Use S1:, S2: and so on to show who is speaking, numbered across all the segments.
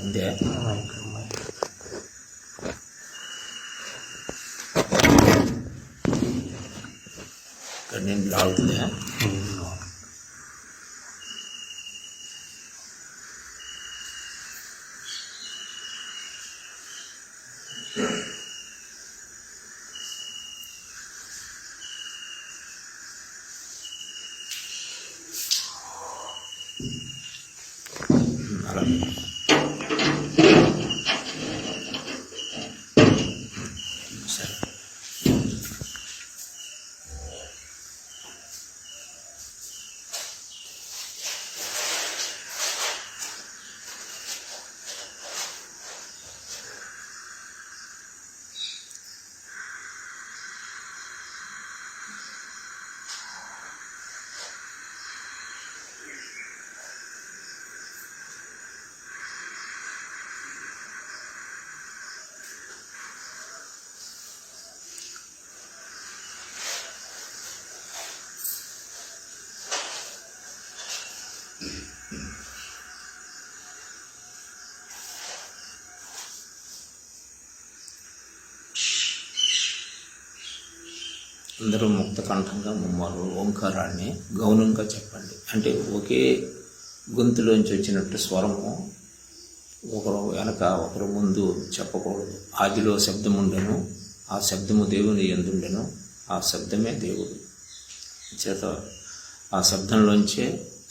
S1: అంతే ఇక్కడ నేను లాగుతుందా? అలాగే సరే. అందరూ ముక్త కంఠంగా ముమ్మారు ఓంకారాన్ని గౌనంగా చెప్పండి. అంటే ఒకే గొంతులోంచి వచ్చినట్టు స్వరము ఒకరు వెనక ఒకరు ముందు చెప్పకూడదు. ఆదిలో శబ్దం ఉండెను, ఆ శబ్దము దేవుని యందుండెను, ఆ శబ్దమే దేవుడు చేత ఆ శబ్దంలోంచే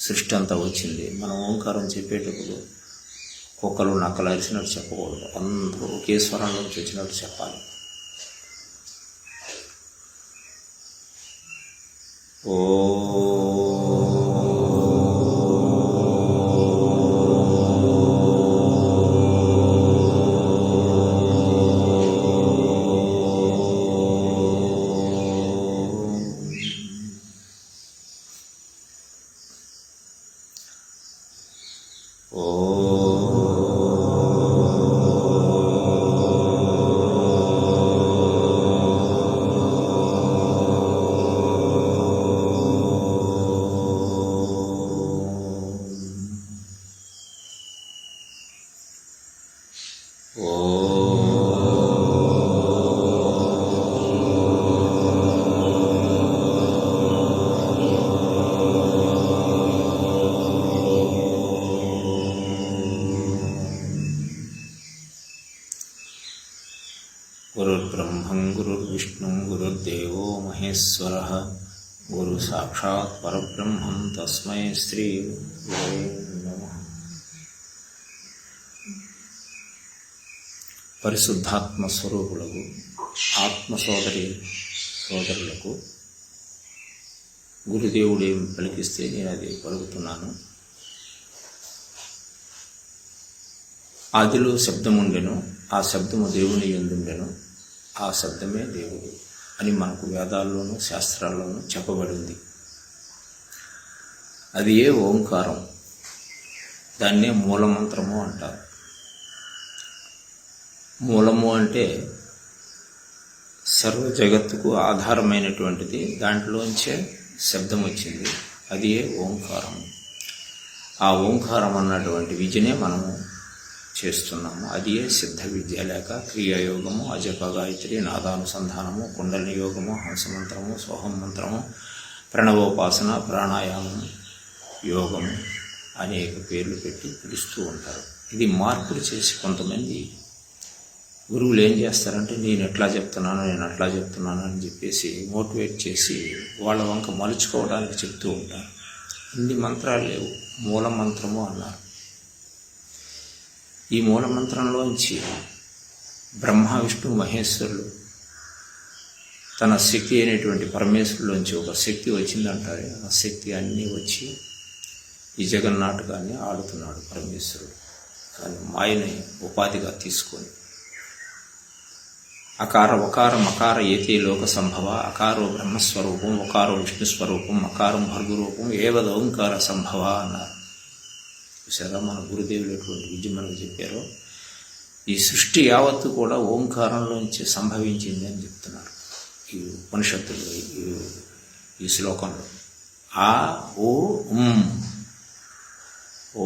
S1: సృష్టి అంతా వచ్చింది. మనం ఓంకారం చెప్పేటప్పుడు కుక్కలు నక్కలు అరిచినట్టు చెప్పకూడదు. అందరూ ఒకే స్వరంలోంచి వచ్చినట్టు చెప్పాలి. ఓ గురుర్బ్రహ్మం గురుర్విష్ణుం గురుర్దేవో మహేశ్వరః గురు సాక్షాత్ పరబ్రహ్మం తస్మై శ్రీ గురవే నమః. పరిశుద్ధాత్మ స్వరూపులకు ఆత్మ సోదరులకు గురుదేవుడు ఏం పలికిస్తే నేను అది పలుకుతున్నాను. ఆదిలో శబ్దం ఉండెను, ఆ శబ్దము దేవుని యందుండెను, ఆ శబ్దమే దేవుడు అని మనకు వేదాల్లోనూ శాస్త్రాల్లోనూ చెప్పబడింది. అది ఏ ఓంకారం, దాన్నే మూలమంత్రము అంటారు. మూలము అంటే సర్వ జగత్తుకు ఆధారమైనటువంటిది, దాంట్లోంచే శబ్దం వచ్చింది, అది ఏ ఓంకారం. ఆ ఓంకారం అన్నటువంటి విద్యనే మనము చేస్తున్నాము. అది ఏ సిద్ధ విద్య లేక క్రియాయోగము, అజప గాయత్రి, నాదానుసంధానము, కుండలిని యోగము, హంసమంత్రము, సోహం మంత్రము, ప్రణవోపాసన, ప్రాణాయామం, యోగము అనేక పేర్లు పెట్టి పిలుస్తూ ఉంటారు. ఇది మార్పులు చేసి కొంతమంది గురువులు ఏం చేస్తారంటే నేను ఎట్లా చెప్తున్నాను నేను అట్లా చెప్తున్నాను అని చెప్పేసి మోటివేట్ చేసి వాళ్ళ వంక మలుచుకోవడానికి చెప్తూ ఉంటారు. ఇన్ని మంత్రాలు లేవు, మూల మంత్రము అన్నారు. ఈ మూలమంత్రంలోంచి బ్రహ్మ విష్ణు మహేశ్వరులు తన శక్తి అయినటువంటి పరమేశ్వరులోంచి ఒక శక్తి వచ్చిందంటారు. ఆ శక్తి అన్నీ వచ్చి ఈ జగన్నాటకాన్ని ఆడుతున్నాడు పరమేశ్వరుడు. కానీ మాయని ఉపాధిగా తీసుకొని అకార వకార మకార ఏతే లోక సంభవ, అకారో బ్రహ్మస్వరూపం, ఒకారో విష్ణుస్వరూపం, అకారం భర్గురూపం, ఏవద ఓంకార సంభవ అన్నారు. చూసారా మన గురుదేవులు ఎటువంటి విద్య మనకు చెప్పారో. ఈ సృష్టి యావత్తు కూడా ఓంకారంలోంచి సంభవించింది అని చెప్తున్నారు ఈ ఉపనిషత్తులు, ఈ శ్లోకంలో. ఆ ఓ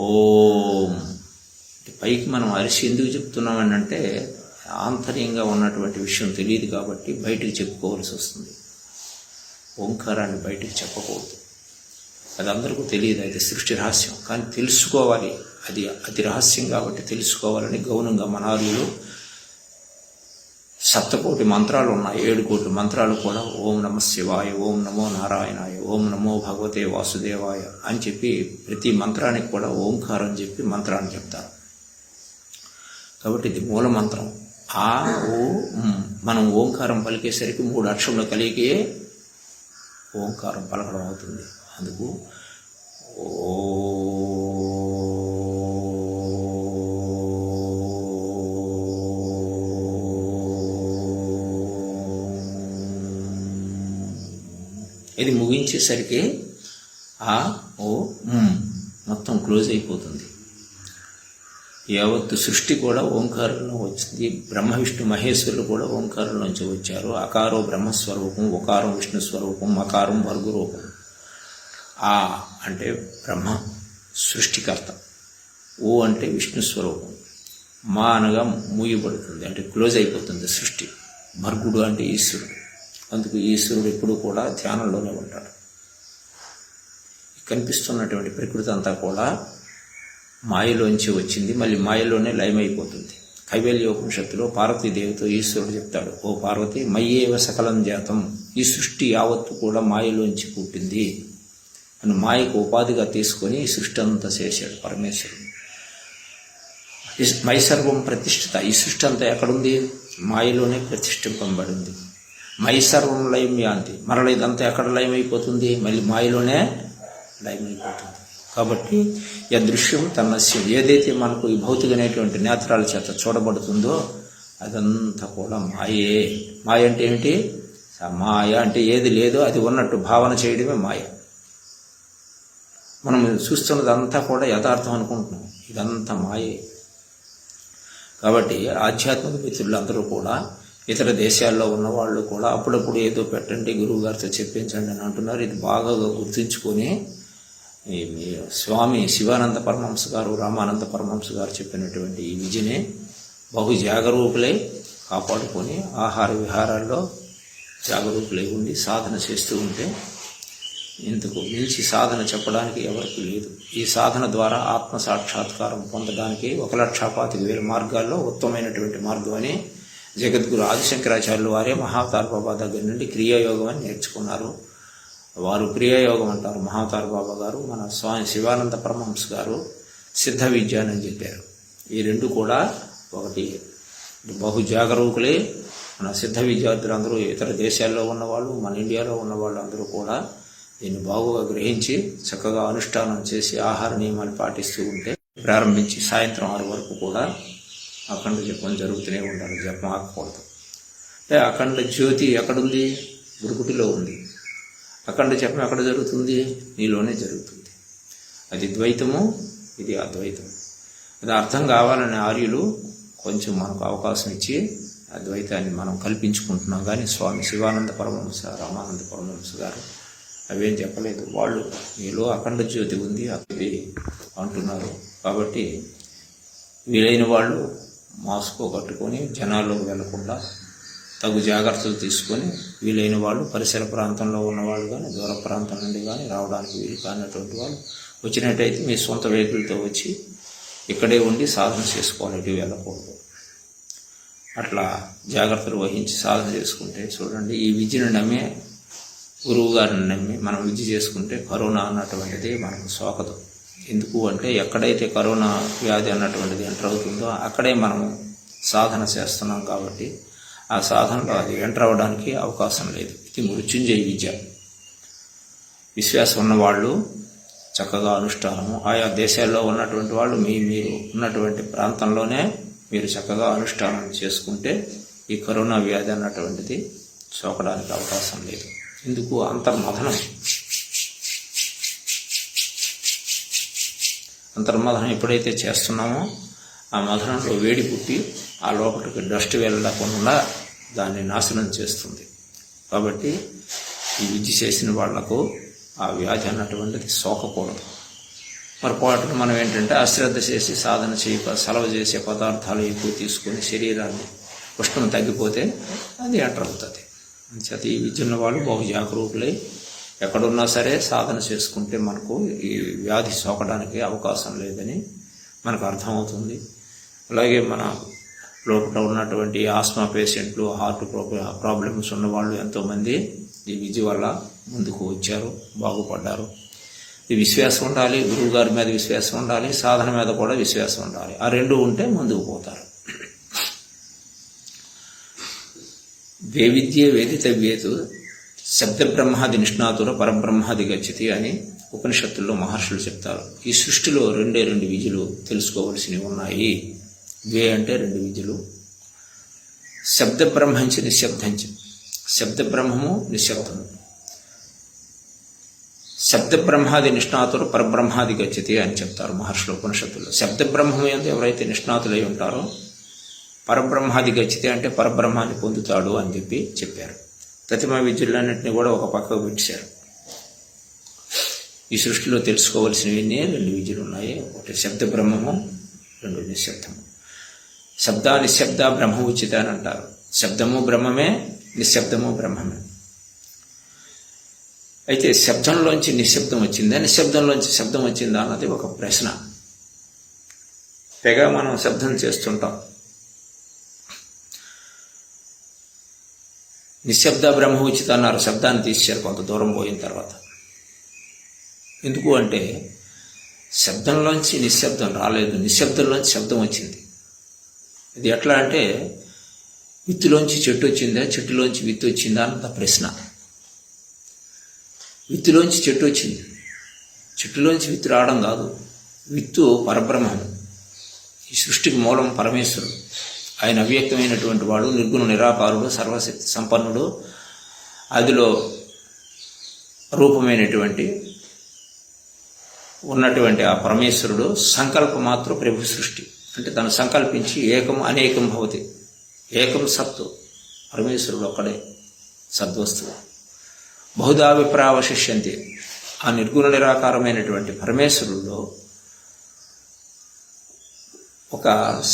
S1: ఓం పైకి మనం అరిసి ఎందుకు చెప్తున్నామని అంటే ఆంతర్యంగా ఉన్నటువంటి విషయం తెలియదు కాబట్టి బయటికి చెప్పుకోవాల్సి వస్తుంది. ఓంకారాన్ని బయటికి చెప్పకూడదు, అది అందరికీ తెలియదు, అది సృష్టి రహస్యం. కానీ తెలుసుకోవాలి, అది అతి రహస్యం కాబట్టి తెలుసుకోవాలని గౌనంగా మనార్యులు 7 మంత్రాలు ఉన్నాయి, 7 కోట్ల మంత్రాలు కూడా ఓం నమ శివాయ, ఓం నమో నారాయణాయ, ఓం నమో భగవతే వాసుదేవాయ అని చెప్పి ప్రతి మంత్రానికి కూడా ఓంకారం అని చెప్పి మంత్రాన్ని చెప్తారు. కాబట్టి ఇది మూల మంత్రం. ఆ ఓ మనం ఓంకారం పలికేసరికి 3 అక్షరముల కలిగే ఓంకారం పలకడం అవుతుంది. అందుకు ఇది ముగించేసరికి ఆ ఓ మొత్తం క్లోజ్ అయిపోతుంది. యావత్తు సృష్టి కూడా ఓంకారంలో వచ్చింది. బ్రహ్మ విష్ణు మహేశ్వరులు కూడా ఓంకారంలోంచి వచ్చారు. అకారో బ్రహ్మస్వరూపం, ఒకారం విష్ణు స్వరూపం, మకారం వర్గురూపం. ఆ అంటే బ్రహ్మ సృష్టికర్త, ఓ అంటే విష్ణు స్వరూపం, మా అనగా మూయబడుతుంది అంటే క్లోజ్ అయిపోతుంది సృష్టి. భర్గుడు అంటే ఈశ్వరుడు. అందుకు ఈశ్వరుడు ఎప్పుడు కూడా ధ్యానంలోనే ఉంటాడు. కనిపిస్తున్నటువంటి ప్రకృతి అంతా కూడా మాయలోంచి వచ్చింది, మళ్ళీ మాయలోనే లయమైపోతుంది. కైవల్యోపనిషత్తులో పార్వతీదేవితో ఈశ్వరుడు చెప్తాడు, ఓ పార్వతి మయ్యేవ సకలం జాతం, ఈ సృష్టి యావత్తు కూడా మాయలోంచి పుట్టింది అని మాయకు ఉపాధిగా తీసుకొని ఈ సృష్టి అంతా చేశాడు పరమేశ్వరుడు. మై సర్వం ప్రతిష్ఠిత, ఈ సృష్టి అంతా ఎక్కడుంది? మాయలోనే ప్రతిష్ఠింపబడింది. మై సర్వం లయం యాంతి, మరల ఇదంతా ఎక్కడ లయమైపోతుంది? మళ్ళీ మాయలోనే లయమైపోతుంది. కాబట్టి యదృశ్యం తన్నస్యం, ఏదైతే మనకు ఈ భౌతికమైనటువంటి నేత్రాల చేత చూడబడుతుందో అదంతా కూడా మాయే. మాయ అంటే ఏమిటి? మాయ అంటే ఏది లేదో అది ఉన్నట్టు భావన చేయడమే మాయ. మనం చూస్తున్నదంతా కూడా యథార్థం అనుకుంటున్నాం, ఇదంతా మాయే. కాబట్టి ఆధ్యాత్మిక మిత్రులందరూ కూడా, ఇతర దేశాల్లో ఉన్నవాళ్ళు కూడా అప్పుడప్పుడు ఏదో పెట్టండి, గురువు గారితో చెప్పించండి అని అంటున్నారు. ఇది బాగా గుర్తుంచుకొని స్వామి శివానంద పరమహంస గారు, రామానంద పరమహంస గారు చెప్పినటువంటి ఈ విధిని బహు జాగరూకులై కాపాడుకొని ఆహార విహారాల్లో జాగరూకులై ఉండి సాధన చేస్తూ ఉంటే ఇందుకు మించి సాధన చెప్పడానికి ఎవరికి లేదు. ఈ సాధన ద్వారా ఆత్మ సాక్షాత్కారం పొందడానికి 1,25,000 మార్గాల్లో ఉత్తమమైనటువంటి మార్గం అని జగద్గురు ఆదిశంకరాచార్యులు వారే మహావతార్ బాబా దగ్గర నుండి క్రియాయోగం అని నేర్చుకున్నారు. వారు క్రియాయోగం అంటారు మహావతార్ బాబా గారు. మన స్వామి శివానంద పరమహంస గారు సిద్ధ విద్య అని చెప్పారు. ఈ రెండు కూడా ఒకటి. బహు జాగరూకులే మన సిద్ధ విద్యార్థులందరూ, ఇతర దేశాల్లో ఉన్నవాళ్ళు, మన ఇండియాలో ఉన్నవాళ్ళు అందరూ కూడా దీన్ని బాగుగా గ్రహించి చక్కగా అనుష్ఠానం చేసి ఆహార నియమాలు పాటిస్తూ ఉంటే ప్రారంభించి సాయంత్రం 6 వరకు కూడా అఖండ జపం జరుగుతూనే ఉండాలి. జపం ఆగకూడదు. అంటే అఖండ జ్యోతి ఎక్కడుంది? గురుకుటిలో ఉంది. అఖండ జపం ఎక్కడ జరుగుతుంది? నీలోనే జరుగుతుంది. అది ద్వైతము, ఇది అద్వైతం. అది అర్థం కావాలని ఆర్యులు కొంచెం మనకు అవకాశం ఇచ్చి అద్వైతాన్ని మనం కల్పించుకుంటున్నాం. కానీ స్వామి శివానంద పరమహంస, రామానంద పరమహంస గారు అవేం చెప్పలేదు. వాళ్ళు మీలో అఖండ జ్యోతి ఉంది అది అంటున్నారు. కాబట్టి వీలైన వాళ్ళు మాస్కో కట్టుకొని జనాల్లోకి వెళ్లకుండా తగు జాగ్రత్తలు తీసుకొని, వీలైన వాళ్ళు పరిసర ప్రాంతంలో ఉన్నవాళ్ళు కానీ దూర ప్రాంతం నుండి కానీ రావడానికి వీలు కానటువంటి వాళ్ళు వచ్చినట్టయితే మీ సొంత వెహికల్తో వచ్చి ఇక్కడే ఉండి సాధన చేసుకోవాలి, ఇటు వెళ్ళకూడదు. అట్లా జాగ్రత్తలు వహించి సాధన చేసుకుంటే చూడండి, ఈ విద్యను నమ్మే గురువు గారిని నమ్మి మనం విద్య చేసుకుంటే కరోనా అన్నటువంటిది మనకు సోకదు. ఎందుకు అంటే ఎక్కడైతే కరోనా వ్యాధి అన్నటువంటిది ఎంటర్ అవుతుందో అక్కడే మనము సాధన చేస్తున్నాం. కాబట్టి ఆ సాధనలో అది ఎంటర్ అవ్వడానికి అవకాశం లేదు. ఇది మృత్యుంజయ విద్య. విశ్వాసం ఉన్నవాళ్ళు చక్కగా అనుష్ఠానము, ఆయా దేశాల్లో ఉన్నటువంటి వాళ్ళు మీరు ఉన్నటువంటి ప్రాంతంలోనే మీరు చక్కగా అనుష్ఠానం చేసుకుంటే ఈ కరోనా వ్యాధి అన్నటువంటిది సోకడానికి అవకాశం లేదు. ఎందుకు? అంతర్మథనం ఎప్పుడైతే చేస్తున్నామో ఆ మథనంలో వేడి పుట్టి ఆ లోపలికి డస్ట్ వెళ్ళకుండా దాన్ని నాశనం చేస్తుంది. కాబట్టి ఈ విద్య చేసిన వాళ్లకు ఆ వ్యాధి అన్నటువంటిది సోకకూడదు. పొరపాటున మనం ఏంటంటే అశ్రద్ధ చేసి సాధన చేయక సలవ చేసే పదార్థాలు ఎక్కువ తీసుకొని శరీరాన్ని ఉష్ణం తగ్గిపోతే అది ఎంటర్ అవుతుంది. అంచేత ఈ విద్య ఉన్న వాళ్ళు బహు జాగరూకులై ఎక్కడున్నా సరే సాధన చేసుకుంటే మనకు ఈ వ్యాధి సోకడానికి అవకాశం లేదని మనకు అర్థమవుతుంది. అలాగే మన లోపల ఉన్నటువంటి ఆస్మా పేషెంట్లు, హార్ట్ ప్రాబ్లమ్స్ ఉన్నవాళ్ళు ఎంతోమంది ఈ విద్య వల్ల ముందుకు వచ్చారు, బాగుపడ్డారు. ఈ విశ్వాసం ఉండాలి, గురువు గారి మీద విశ్వాసం ఉండాలి, సాధన మీద కూడా విశ్వాసం ఉండాలి. ఆ రెండు ఉంటే ముందుకు పోతారు. వేవిద్యే వేదితవ్యేతు శబ్ద బ్రహ్మాది నిష్ణాతుర పరబ్రహ్మాది గచ్చతి అని ఉపనిషత్తుల్లో మహర్షులు చెప్తారు. ఈ సృష్టిలో రెండే రెండు విద్యలు తెలుసుకోవలసినవి ఉన్నాయి. వే అంటే రెండు విద్యలు. శబ్ద బ్రహ్మంచి నిశ్శబ్దంచి. శబ్ద బ్రహ్మము నిశ్శబ్దము. శబ్ద బ్రహ్మాది నిష్ణాతులు పరబ్రహ్మాది గచ్చతి అని చెప్తారు మహర్షులు ఉపనిషత్తుల్లో. శబ్ద బ్రహ్మము యందు ఎవరైతే నిష్ణాతులై ఉంటారో పరబ్రహ్మాది గచ్చతి అంటే పరబ్రహ్మాన్ని పొందుతాడు అని చెప్పారు. ప్రతిమ విద్యలన్నింటినీ కూడా ఒక పక్కకు పెట్టారు. ఈ సృష్టిలో తెలుసుకోవలసినవి రెండు విద్యలు ఉన్నాయి. ఒకటి శబ్ద బ్రహ్మము, రెండు నిశ్శబ్దము. శబ్ద నిశ్శబ్ద బ్రహ్మ ఉచిత అని అంటారు. శబ్దము బ్రహ్మమే, నిశ్శబ్దము బ్రహ్మమే. అయితే శబ్దంలోంచి నిశ్శబ్దం వచ్చిందా, నిశ్శబ్దంలోంచి శబ్దం వచ్చిందా అన్నది ఒక ప్రశ్న. తెగ మనం శబ్దం చేస్తుంటాం. నిశ్శబ్ద బ్రహ్మ ఉచిత అన్నారు. శబ్దాన్ని తీసేశారు కొంత దూరం పోయిన తర్వాత. ఎందుకు అంటే శబ్దంలోంచి నిశ్శబ్దం రాలేదు, నిశ్శబ్దంలోంచి శబ్దం వచ్చింది. ఇది ఎట్లా అంటే విత్తులోంచి చెట్టు వచ్చిందా, చెట్టులోంచి విత్తు వచ్చిందా అన్నది ప్రశ్న. విత్తులోంచి చెట్టు వచ్చింది, చెట్టులోంచి విత్తు రావడం కాదు. విత్తు పరబ్రహ్మం. ఈ సృష్టికి మూలం పరమేశ్వరుడు. ఆయన అవ్యక్తమైనటువంటి వాడు, నిర్గుణ నిరాకారుడు, సర్వశక్తి సంపన్నుడు. అదిలో రూపమైనటువంటి ఉన్నటువంటి ఆ పరమేశ్వరుడు సంకల్ప మాత్రం ప్రభు సృష్టి. అంటే తను సంకల్పించి ఏకం అనేకం భవతి. ఏకం సత్తు, పరమేశ్వరుడు ఒక్కడే సద్వస్తువు. బహుధా విప్రావశిష్యంతి. ఆ నిర్గుణ నిరాకారమైనటువంటి పరమేశ్వరుల్లో ఒక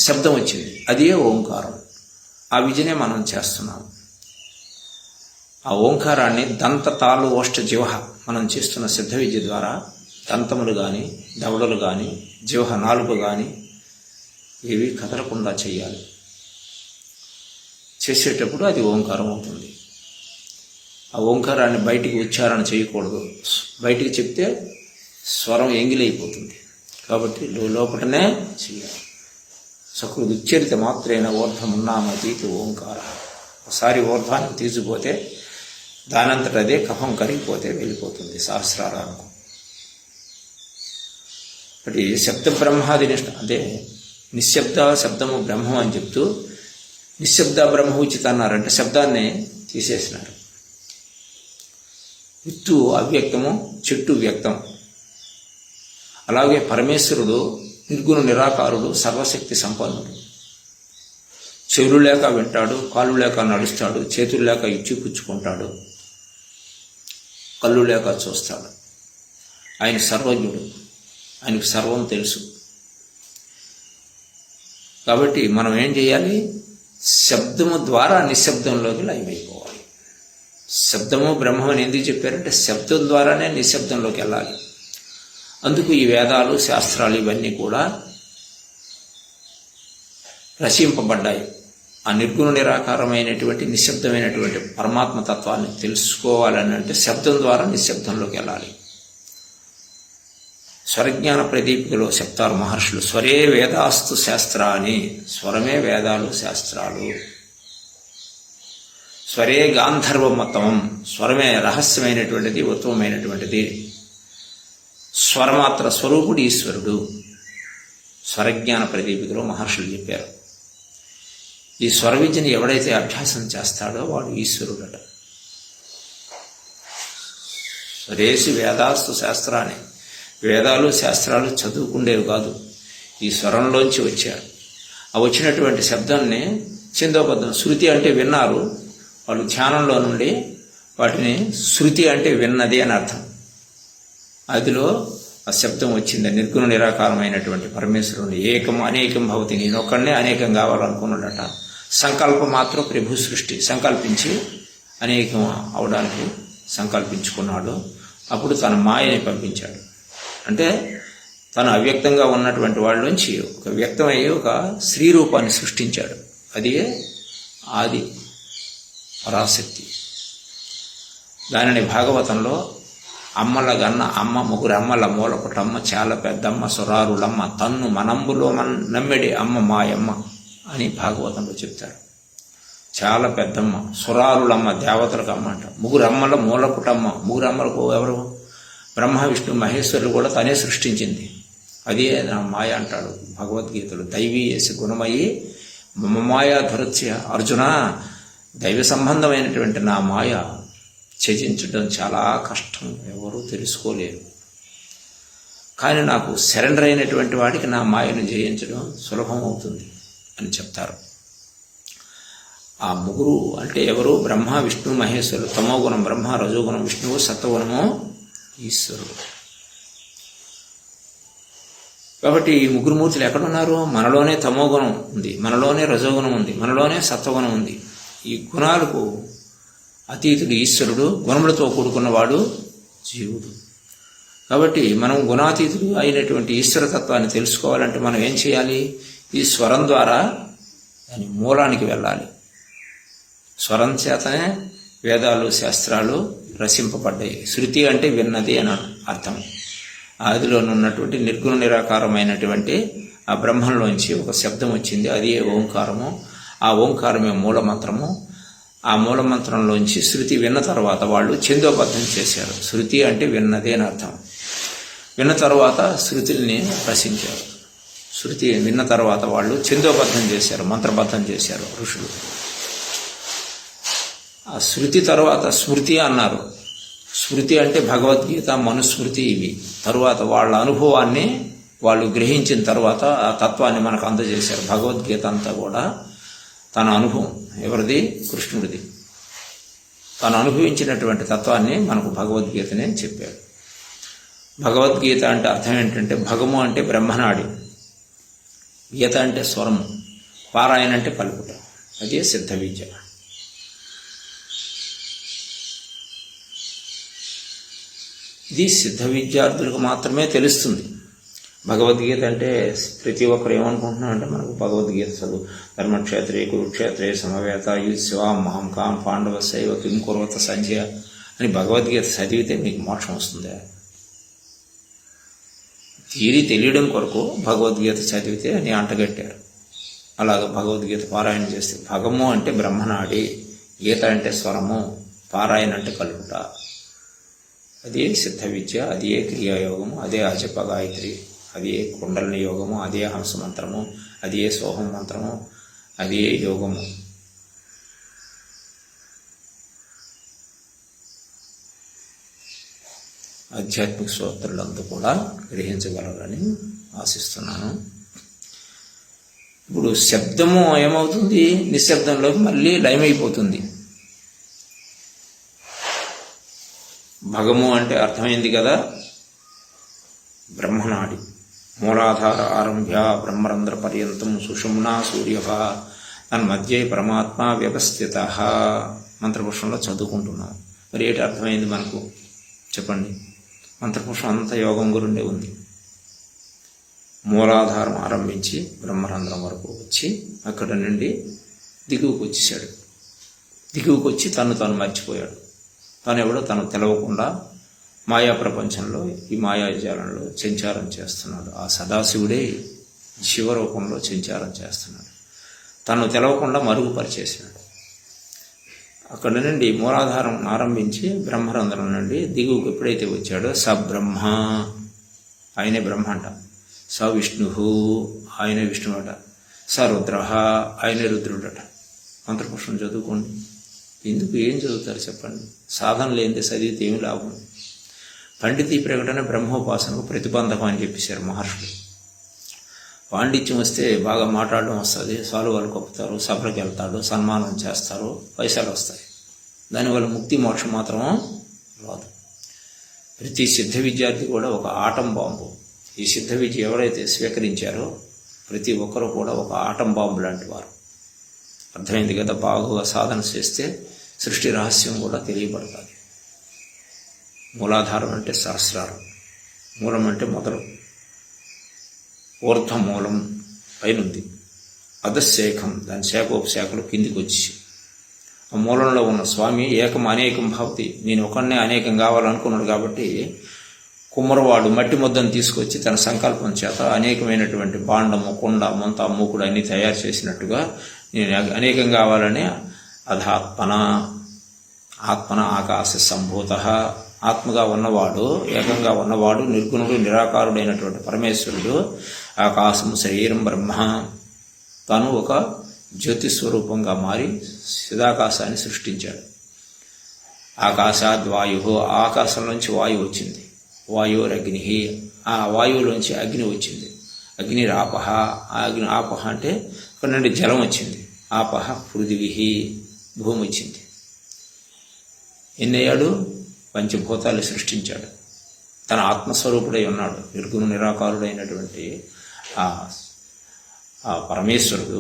S1: శబ్దం వచ్చింది, అదే ఓంకారం. ఆ విజయనే మనం చేస్తున్నాం. ఆ ఓంకారాన్ని దంత తాలు ఓష్ట జిహ మనం చేస్తున్న సిద్ధ విద్య ద్వారా దంతములు కానీ, దవడలు కానీ, జిహ నాలుగు కానీ ఇవి కదలకుండా చేయాలి. చేసేటప్పుడు అది ఓంకారం అవుతుంది. ఆ ఓంకారాన్ని బయటికి ఉచ్చారణ చేయకూడదు. బయటికి చెప్తే స్వరం ఎంగిలైపోతుంది. కాబట్టి లోపలనే చేయాలి. సకృదుచ్చరిత మాత్రేన ఊర్ధమున్నామతీతి ఓంకార. ఒకసారి ఊర్ధ్వానికి తీసిపోతే దానంతట అదే కఫం కరిగిపోతే వెళ్ళిపోతుంది సహస్రారానికి. కాబట్టి శబ్ద బ్రహ్మాది నిష్ట అంటే నిశ్శబ్ద శబ్దము బ్రహ్మం అని చెప్తూ నిశ్శబ్ద బ్రహ్మ ఉచిత అన్నారంటే శబ్దాన్ని తీసేసినారు. విత్తు అవ్యక్తము, చెట్టు వ్యక్తం. అలాగే పరమేశ్వరుడు నిర్గుణ నిరాకారుడు, సర్వశక్తి సంపన్నుడు. చెవులు లేక వింటాడు, కాళ్ళు లేక నడుస్తాడు, చేతులు లేక ఇచ్చిపుచ్చుకుంటాడు, కళ్ళు లేక చూస్తాడు. ఆయన సర్వజ్ఞుడు, ఆయనకు సర్వం తెలుసు. కాబట్టి మనం ఏం చేయాలి? శబ్దము ద్వారా నిశ్శబ్దంలోకి లయమైపోవాలి. శబ్దము బ్రహ్మని ఎందుకు చెప్పారంటే శబ్దం ద్వారానే నిశ్శబ్దంలోకి వెళ్ళాలి. అందుకు ఈ వేదాలు, శాస్త్రాలు ఇవన్నీ కూడా రచింపబడ్డాయి. ఆ నిర్గుణ నిరాకారమైనటువంటి నిశ్శబ్దమైనటువంటి పరమాత్మ తత్వాన్ని తెలుసుకోవాలని అంటే శబ్దం ద్వారా నిశ్శబ్దంలోకి వెళ్ళాలి. స్వరజ్ఞాన ప్రదీపికలో చెప్తారు మహర్షులు, స్వరే వేదాస్తు శాస్త్రాన్ని. స్వరమే వేదాలు, శాస్త్రాలు. స్వరే గాంధర్వమతం. స్వరమే రహస్యమైనటువంటిది, ఉత్తమమైనటువంటిది. స్వరమాత్ర స్వరూపుడు ఈశ్వరుడు. స్వరజ్ఞాన ప్రదీపికలో మహర్షులు చెప్పారు. ఈ స్వర విద్యని ఎవడైతే అభ్యాసం చేస్తాడో వాడు ఈశ్వరుడట. స్వరేసి వేదాస్తు శాస్త్రాన్ని. వేదాలు, శాస్త్రాలు చదువుకుండేవి కాదు, ఈ స్వరంలోంచి వచ్చారు. ఆ వచ్చినటువంటి శబ్దాన్ని ఛందోబద్ధం. శృతి అంటే విన్నారు వాళ్ళు ధ్యానంలో నుండి, వాటిని శృతి అంటే విన్నది అని అర్థం. అదిలో ఆ శబ్దం వచ్చింది. నిర్గుణ నిరాకారమైనటువంటి పరమేశ్వరుని ఏకం అనేకం భవతి, నేనొక్కడనే అనేకం కావాలనుకున్నాడట. సంకల్పం మాత్రం ప్రభు సృష్టి, సంకల్పించి అనేకం అవడానికి సంకల్పించుకున్నాడు. అప్పుడు తన మాయని పంపించాడు. అంటే తను అవ్యక్తంగా ఉన్నటువంటి వాళ్ళలోంచి ఒక వ్యక్తమయ్యే ఒక స్త్రీ రూపాన్ని సృష్టించాడు. అది ఆది పరాశక్తి. దానిని భాగవతంలో అమ్మల గన్న అమ్మ, ముగ్గురు అమ్మల మూలపుటమ్మ, చాలా పెద్దమ్మ, సురారులమ్మ, తన్ను మనంబులో నమ్మెడి అమ్మ మాయమ్మ అని భాగవతంలో చెప్తారు. చాలా పెద్దమ్మ, సురారులమ్మ, దేవతలకు అమ్మ అంట. ముగ్గురు అమ్మల మూలపుటమ్మ. ముగ్గురు అమ్మలకు ఎవరు? బ్రహ్మ విష్ణు మహేశ్వరులు కూడా తనే సృష్టించింది. అదే నా మాయ అంటాడు భగవద్గీతలో. దైవీయసి గుణమయ్యి మాయా ధృత్య. అర్జున, దైవ సంబంధమైనటువంటి నా మాయ త్యజించడం చాలా కష్టం, ఎవరూ తెలుసుకోలేరు. కానీ నాకు సరెండర్ అయినటువంటి వాడికి నా మాయను జయించడం సులభం అవుతుంది అని చెప్తారు. ఆ ముగ్గురు అంటే ఎవరు? బ్రహ్మ విష్ణు మహేశ్వరులు. తమోగుణం బ్రహ్మ, రజోగుణం విష్ణువు, సత్వగుణము ఈశ్వరుడు. కాబట్టి ఈ ముగ్గురు మూర్తులు ఎక్కడున్నారు? మనలోనే తమోగుణం ఉంది, మనలోనే రజోగుణం ఉంది, మనలోనే సత్వగుణం ఉంది. ఈ గుణాలకు అతీతుడు ఈశ్వరుడు, గుణములతో కూడుకున్నవాడు జీవుడు. కాబట్టి మనం గుణాతీతుడు అయినటువంటి ఈశ్వరతత్వాన్ని తెలుసుకోవాలంటే మనం ఏం చేయాలి? ఈ స్వరం ద్వారా దాని మూలానికి వెళ్ళాలి. స్వరం చేతనే వేదాలు శాస్త్రాలు రచింపబడ్డాయి. శృతి అంటే విన్నది అని అర్థం. ఆదిలోనున్నటువంటి నిర్గుణ నిరాకారమైనటువంటి ఆ బ్రహ్మంలోంచి ఒక శబ్దం వచ్చింది, అది ఓంకారము. ఆ ఓంకారమే మూలమంత్రము. ఆ మూలమంత్రంలోంచి శృతి విన్న తర్వాత వాళ్ళు ఛందోబద్ధం చేశారు. శృతి అంటే విన్నది అని అర్థం. విన్న తర్వాత శృతుల్ని రచించారు. శృతి విన్న తర్వాత వాళ్ళు ఛందోబద్ధం చేశారు, మంత్రబద్ధం చేశారు ఋషులు. ఆ శృతి తర్వాత స్మృతి అన్నారు. స్మృతి అంటే భగవద్గీత, మనుస్మృతి ఇవి. తరువాత వాళ్ళ అనుభవాన్ని వాళ్ళు గ్రహించిన తర్వాత ఆ తత్వాన్ని మనకు అందజేశారు. భగవద్గీత అంతా కూడా తన అనుభవం ఎవరిది? కృష్ణుడిది. తను అనుభవించినటువంటి తత్వాన్ని మనకు భగవద్గీతనే చెప్పాడు. భగవద్గీత అంటే అర్థం ఏంటంటే, భగము అంటే బ్రహ్మనాడి, గీత అంటే స్వరము, పారాయణ అంటే పలుకుట. అదే సిద్ధ విద్య. ఇది సిద్ధ విద్యార్థులకు మాత్రమే తెలుస్తుంది. భగవద్గీత అంటే ప్రతి ఒక్కరు ఏమనుకుంటున్నాం అంటే, మనకు భగవద్గీత చదువు, ధర్మక్షేత్రే కురుక్షేత్రే సమవేత యుత్స్వాం మహంకాం పాండవస్యైవ కిం కుర్వత సంజయ అని భగవద్గీత చదివితే మీకు మోక్షం వస్తుంది. తీరి తెలియడం కొరకు భగవద్గీత చదివితే అని అంటగట్టారు. అలాగ భగవద్గీత పారాయణ చేస్తే, భగము అంటే బ్రహ్మనాడి, గీత అంటే స్వరము, పారాయణ అంటే కలుగుట. అదే సిద్ధ విద్య, అదే క్రియాయోగము, అదే అజప గాయత్రి, అదే కుండలిని యోగము, అదే హంస మంత్రము, అదే సోహం మంత్రము, అదే యోగము. ఆధ్యాత్మిక స్తోత్రులంతా కూడా గ్రహించగలరని ఆశిస్తున్నాను. ఇప్పుడు శబ్దము ఏమవుతుంది? నిశ్శబ్దంలోకి మళ్ళీ లయమైపోతుంది. భగము అంటే అర్థమైంది కదా, బ్రహ్మనాడి, మూలాధార ఆరంభ్య బ్రహ్మరంధ్ర పర్యంతం సుషుమ్నా సూర్యభ తన్మధ్యే పరమాత్మ వ్యవస్థిత మంత్రపుష్పంలో చదువుకుంటున్నాం. మరి ఏంటి అర్థమైంది మనకు చెప్పండి? మంత్రపుష్పం అంత యోగం గురుండే ఉంది. మూలాధారం ఆరంభించి బ్రహ్మరంధ్రం వరకు వచ్చి అక్కడ నుండి దిగువకు వచ్చేసాడు. దిగువకు వచ్చి తను మర్చిపోయాడు. తాను ఎవడో తను తెలవకుండా మాయా ప్రపంచంలో, ఈ మాయాజాలంలో సంచారం చేస్తున్నాడు. ఆ సదాశివుడే శివరూపంలో సంచారం చేస్తున్నాడు. తను తెలవకుండా మరుగుపరిచేసినాడు. అక్కడి నుండి మూలాధారం ఆరంభించి బ్రహ్మరంధ్రం నుండి దిగువకు ఎప్పుడైతే వచ్చాడో స బ్రహ్మ, ఆయనే బ్రహ్మ అంట. స విష్ణు, ఆయనే విష్ణువు అట. స రుద్ర, ఆయనే రుద్రుడట. మంత్రపుష్పం చదువుకోండి. ఎందుకు ఏం చదువుతారు చెప్పండి? సాధన లేనిదే చదివితే ఏమి లాభం? పండితీ ప్రకటన బ్రహ్మోపాసనకు ప్రతిబంధకం అని చెప్పేశారు మహర్షులు. పాండిత్యం వస్తే బాగా మాట్లాడడం వస్తుంది, సాలువాలు కప్పుతారు, సభలకు వెళ్తాడు, సన్మానం చేస్తారు, పైసలు వస్తాయి. దానివల్ల ముక్తి మోక్షం మాత్రం రాదు. ప్రతి సిద్ధ విద్యార్థి కూడా ఒక ఆటం బాంబు. ఈ సిద్ధ విద్య ఎవరైతే స్వీకరించారో ప్రతి ఒక్కరూ కూడా ఒక ఆటం బాంబు లాంటి వారు. అర్థమైంది కదా? బాగుగా సాధన చేస్తే సృష్టి రహస్యం కూడా తెలియబడుతుంది. మూలాధారం అంటే సహస్రారం, మూలం అంటే మొదలు, ఊర్ధ్వ మూలం పైనుంది, అధశేఖం దాని శాఖోపశాఖలు కిందికి వచ్చి ఆ మూలంలో ఉన్న స్వామి ఏకం అనేకం భవతి. నేను ఒకనే అనేకం కావాలనుకున్నాడు కాబట్టి కుమ్మరవాడు మట్టి ముద్దను తీసుకొచ్చి తన సంకల్పం చేత అనేకమైనటువంటి బాండము, కుండ, ముంత, మూకుడు అన్ని తయారు చేసినట్టుగా నేను అనేకం కావాలని ఆత్మన ఆకాశ సంభూత, ఆత్మగా ఉన్నవాడు, ఏకంగా ఉన్నవాడు, నిర్గుణుడు, నిరాకారుడైనటువంటి పరమేశ్వరుడు ఆకాశం శరీరం బ్రహ్మ తాను ఒక జ్యోతి స్వరూపంగా మారి చిదాకాశాన్ని సృష్టించాడు. ఆకాశాద్వాయు, ఆకాశంలోంచి వాయువు వచ్చింది, వాయురగ్ని, ఆ వాయువులోంచి అగ్ని వచ్చింది, అగ్నిరాపహ, ఆ అగ్ని ఆపహ అంటే అక్కడ నుండి జలం వచ్చింది, ఆపహ పృథివీ భూమి వచ్చింది. ఎన్నయ్యాడు? పంచభూతాలు సృష్టించాడు. తన ఆత్మస్వరూపుడై ఉన్నాడు. నిర్గుణ నిరాకారుడైనటువంటి ఆ పరమేశ్వరుడు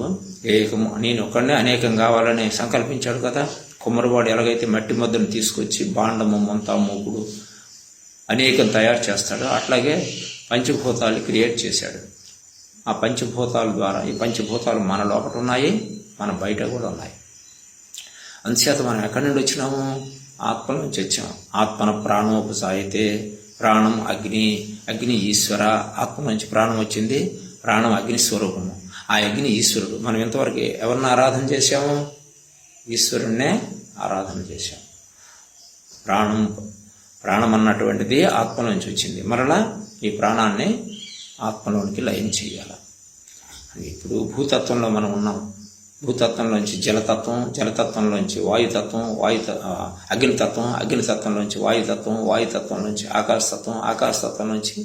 S1: ఏకము, నేను ఒకనే అనేకం కావాలని సంకల్పించాడు కదా. కుమ్మరివాడు ఎలాగైతే మట్టి ముద్దను తీసుకొచ్చి బాండము, ముంత, మూకుడు అనేకం తయారు చేస్తాడు, అట్లాగే పంచభూతాలు క్రియేట్ చేశాడు. ఆ పంచభూతాల ద్వారా, ఈ పంచభూతాలు మన లోపల ఉన్నాయి, మన బయట కూడా ఉన్నాయి. అందుచేత మనం ఎక్కడి నుండి వచ్చినాము? ఆత్మ నుంచి వచ్చాము. ఆత్మన ప్రాణోపసాయితే, ప్రాణం అగ్ని, అగ్ని ఈశ్వర, ఆత్మ నుంచి ప్రాణం వచ్చింది, ప్రాణం అగ్ని స్వరూపము, ఆ అగ్ని ఈశ్వరుడు. మనం ఇంతవరకు ఎవరిని ఆరాధన చేశాము? ఈశ్వరుణ్ణే ఆరాధన చేశాము. ప్రాణం అన్నటువంటిది ఆత్మ నుంచి వచ్చింది. మరలా ఈ ప్రాణాన్ని ఆత్మలోనికి లయం చేయాలి. ఇప్పుడు భూతత్వంలో మనం ఉన్నాం. భూతత్వంలోంచి జలతత్వం, జలతత్వంలోంచి వాయుతత్వం, అగ్నితత్వం, అగ్నితత్వంలోంచి వాయుతత్వం, వాయుతత్వంలోంచి ఆకాశతత్వం, ఆకాశతత్వంలోంచి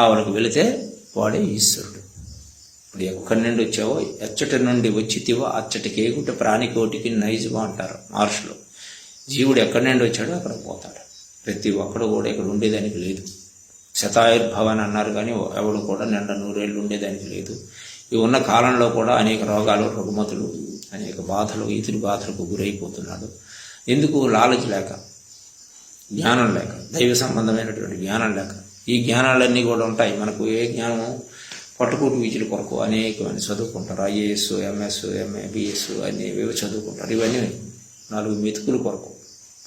S1: ఆవులకు వెళితే వాడే ఈశ్వరుడు. ఇప్పుడు ఎక్కడి నుండి వచ్చావో, ఎచ్చటి నుండి వచ్చితివో అచ్చటికి ఏగుట ప్రాణికోటికి నైజమా అంటారు మహర్షులు. జీవుడు ఎక్కడి నుండి వచ్చాడో అక్కడ పోతాడు. ప్రతి ఒక్కడు కూడా ఇక్కడ ఉండేదానికి లేదు. శతాయుర్భవన్ అన్నారు కానీ ఎవడు కూడా నిండా 100 ఏళ్ళు ఉండేదానికి లేదు. ఈ ఉన్న కాలంలో కూడా అనేక రోగాలు, రుగ్మతులు, అనేక బాధలు, ఇతరు బాధలకు గురైపోతున్నాడు. ఎందుకు? లాలచి లేక, జ్ఞానం లేక, దైవ సంబంధమైనటువంటి జ్ఞానం లేక. ఈ జ్ఞానాలన్నీ కూడా ఉంటాయి. మనకు ఏ జ్ఞానము? పట్టుకూటి విద్యల కొరకు అనేకమైన చదువుకుంటారు. ఐఏఎస్, ఎంఎస్, ఎంఏ, బిఎస్ అన్నీ చదువుకుంటారు. ఇవన్నీ 4 మెతుకుల కొరకు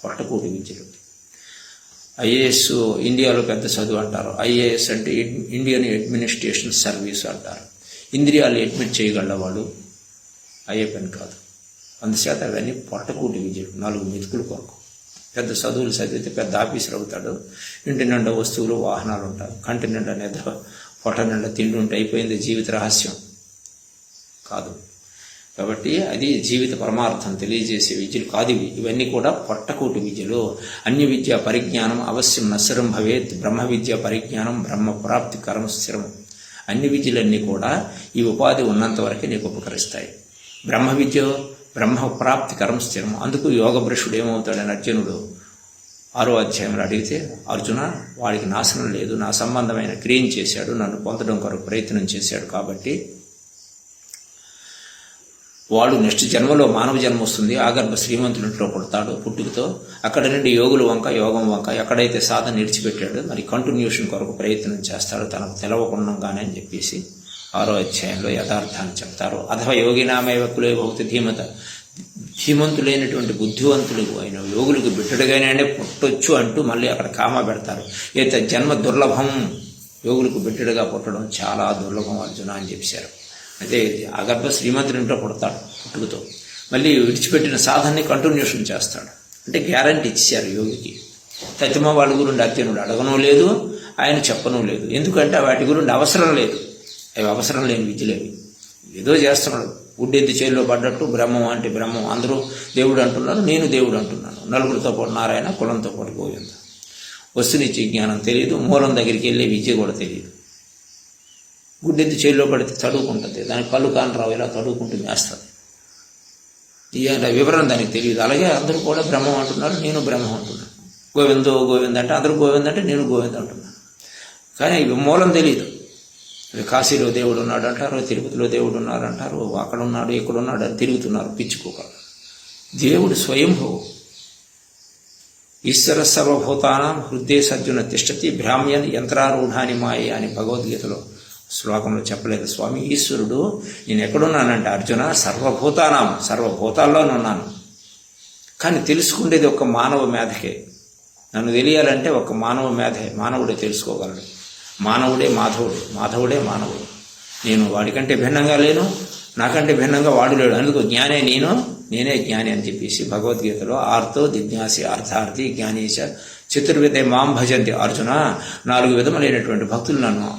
S1: పట్టుకూటి విద్యలు. ఐఏఎస్ ఇండియాలో పెద్ద చదువు అంటారు. ఐఏఎస్ అంటే ఇండియన్ అడ్మినిస్ట్రేషన్ సర్వీస్ అంటారు. ఇంద్రియాలు అడ్మిట్ చేయగలవాడు అయ్యే పని కాదు. అందుచేత అవన్నీ పొట్టకూటి విద్యలు, 4 మెతుకుల కొరకు. పెద్ద చదువులు చదివితే పెద్ద ఆఫీసర్ అవుతాడు. ఇంటి నిండా వస్తువులు, వాహనాలు ఉంటాయి. కంటి నిండా నిద్ర, పొట్ట నిండా తిండి ఉంటే అయిపోయింది జీవిత రహస్యం కాదు. కాబట్టి అది జీవిత పరమార్థం తెలియజేసే విద్యలు కాదు ఇవి. ఇవన్నీ కూడా పొట్టకూటి విద్యలు. అన్య విద్యా పరిజ్ఞానం అవశ్యం నశ్వరం భవేత్, బ్రహ్మ విద్యా పరిజ్ఞానం బ్రహ్మ ప్రాప్తి కరం స్థిరం. అన్ని విద్యలన్నీ కూడా ఈ ఉపాధి ఉన్నంత వరకే నీకు ఉపకరిస్తాయి. బ్రహ్మ విద్య బ్రహ్మ ప్రాప్తి కరం స్థిరం. అందుకు యోగ భ్రష్టుడు ఏమవుతాడని అర్జునుడు 6వ అధ్యాయంలో అడిగితే, అర్జున వాడికి నాశనం లేదు, నా సంబంధమైన క్రియను చేశాడు, నన్ను పొందడం కొరకు ప్రయత్నం చేశాడు, కాబట్టి వాడు నెక్స్ట్ జన్మలో మానవ జన్మ వస్తుంది, ఆగర్భ శ్రీమంతుడింట్లో పుడతాడు. పుట్టుకతో అక్కడి నుండి యోగుల వంక, యోగం వంక ఎక్కడైతే సాధన నిడిచిపెట్టాడో మరి కంటిన్యూషన్ కొరకు ప్రయత్నం చేస్తాడు తనకు తెలవకుండానే అని చెప్పేసి 6వ అధ్యాయంలో యథార్థాన్ని చెప్తారు. అథవా యోగినామేవ కులే భౌతి ధీమత, ధీమంతులైనటువంటి బుద్ధివంతులు అయిన యోగులకు బిడ్డడుగానే పుట్టొచ్చు అంటూ మళ్ళీ అక్కడ కామా పెడతారు. అయితే జన్మ దుర్లభం, యోగులకు బిడ్డడుగా పుట్టడం చాలా దుర్లభం అర్జున అని చెప్పారు. అయితే అగర్భ శ్రీమంతుడింట్లో పుడతాడు పుట్టుకతో, మళ్ళీ విడిచిపెట్టిన సాధనని కంటిన్యూషన్ చేస్తాడు. అంటే గ్యారంటీ ఇచ్చారు యోగికి. తతిమ వాళ్ళ గురించి అర్జునుడు అడగనూ లేదు, ఆయన చెప్పనూ లేదు. ఎందుకంటే వాటి గురించి అవసరం లేదు. అవి అవసరం లేని విద్యలేవి. ఏదో చేస్తున్నాడు. గుడ్డెద్దు చేతిలో పడ్డట్టు బ్రహ్మం అంటే బ్రహ్మం, అందరూ దేవుడు అంటున్నారు, నేను దేవుడు అంటున్నాను. నలుగురితో పాటు నారాయణ, కులంతో పాటు గోవింద. వస్తునిచ్చే జ్ఞానం తెలియదు, మూలం దగ్గరికి వెళ్ళే విద్య కూడా తెలియదు. గుడ్డెద్దు చేతిలో పడితే తడుకుంటుంది, దానికి కళ్ళు కానరావు, ఇలా తడుకుంటూ వేస్తుంది. వివరణ దానికి తెలియదు. అలాగే అందరూ కూడా బ్రహ్మం అంటున్నారు, నేను బ్రహ్మం అంటున్నాను. గోవిందో గోవింద అంటే అందరూ గోవింద అంటే నేను గోవింద అంటున్నాను. కానీ ఇవి మూలం తెలియదు. కాశీలో దేవుడు ఉన్నాడు అంటారు, తిరుపతిలో దేవుడు ఉన్నాడు అంటారు, అక్కడ ఉన్నాడు ఇక్కడ ఉన్నాడు అని తిరుగుతున్నారు పిచ్చుకోగలరు. దేవుడు స్వయంభూ. ఈశ్వర సర్వభూతానాం హృదయ సర్జున తిష్టతి భ్రామ్యన్ యంత్రారూఢాని మాయ అని భగవద్గీతలో శ్లోకంలో చెప్పలేదు స్వామి. ఈశ్వరుడు నేను ఎక్కడున్నానంటే అర్జున సర్వభూతానాం, సర్వభూతాల్లోనున్నాను. కానీ తెలుసుకునేది ఒక మానవ మేధకే. నన్ను తెలియాలంటే ఒక మానవ మేధే, మానవుడే తెలుసుకోగలడు. మానవుడే మాధవుడు, మాధవుడే మానవుడు. నేను వాడికంటే భిన్నంగా లేను, నాకంటే భిన్నంగా వాడు లేడు. అందుకు జ్ఞానే నేను, నేనే జ్ఞాని అని చెప్పేసి భగవద్గీతలో ఆర్తో జిజ్ఞాసి అర్థార్థి జ్ఞానీశ చతుర్విధే మాం భజంతి. అర్జున 4 విధములైనటువంటి భక్తులు నన్ను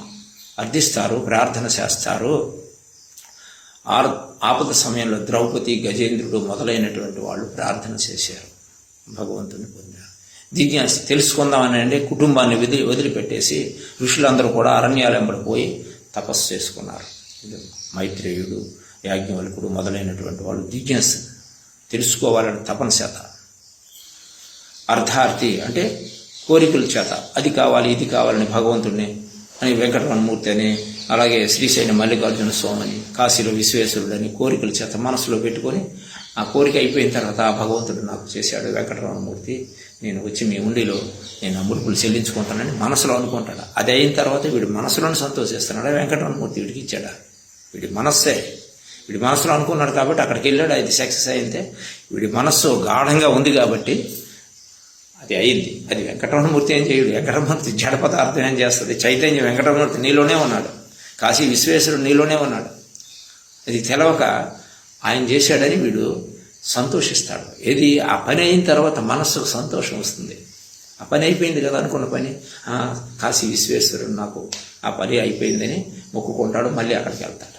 S1: అర్థిస్తారు, ప్రార్థన చేస్తారు. ఆపద సమయంలో ద్రౌపది, గజేంద్రుడు మొదలైనటువంటి వాళ్ళు ప్రార్థన చేశారు, భగవంతుని పొందారు. జిజ్ఞాసి తెలుసుకుందామని అంటే కుటుంబాన్ని వదిలిపెట్టేసి ఋషులందరూ కూడా అరణ్యాలు వెంబడిపోయి తపస్సు చేసుకున్నారు. మైత్రేయుడు, యాజ్ఞవల్కుడు మొదలైనటువంటి వాళ్ళు జిజ్ఞాస తెలుసుకోవాలని తపన చేత. అర్థార్థి అంటే కోరికల చేత, అది కావాలి ఇది కావాలని భగవంతుడిని అని వెంకటరమణమూర్తి అని, అలాగే శ్రీశైలం మల్లికార్జున స్వామిని, కాశీలో విశ్వేశ్వరుడని కోరికల చేత మనసులో పెట్టుకొని ఆ కోరిక అయిపోయిన తర్వాత ఆ భగవంతుడు నాకు చేశాడు వెంకటరమణమూర్తి, నేను వచ్చి మీ ఉండిలో నేను ఆ ముడుపులు చెల్లించుకుంటానని మనసులో అనుకుంటాడు. అది అయిన తర్వాత వీడి మనసులోని సంతోషిస్తున్నాడు. వెంకటరమణమూర్తి వీడికి ఇచ్చాడా? వీడి మనస్సే, వీడి మనసులో అనుకున్నాడు కాబట్టి అక్కడికి వెళ్ళాడు. అది సక్సెస్ అయిందే. వీడి మనస్సు గాఢంగా ఉంది కాబట్టి అది అయింది. అది వెంకటరమణమూర్తి ఏం చేయడు. వెంకటరమణమూర్తి జడ పదార్థం ఏం చేస్తుంది? చైతన్యం వెంకటరమణమూర్తి నీలోనే ఉన్నాడు, కాశీ విశ్వేశ్వరుడు నీలోనే ఉన్నాడు. అది తెలవక ఆయన చేశాడని వీడు సంతోషిస్తాడు. ఏది ఆ పని అయిన తర్వాత మనస్సుకు సంతోషం వస్తుంది. ఆ పని అయిపోయింది కదా అనుకున్న పని, కాశీ విశ్వేశ్వరుడు నాకు ఆ పని అయిపోయిందని మొక్కుకుంటాడు, మళ్ళీ అక్కడికి వెళ్తాడు.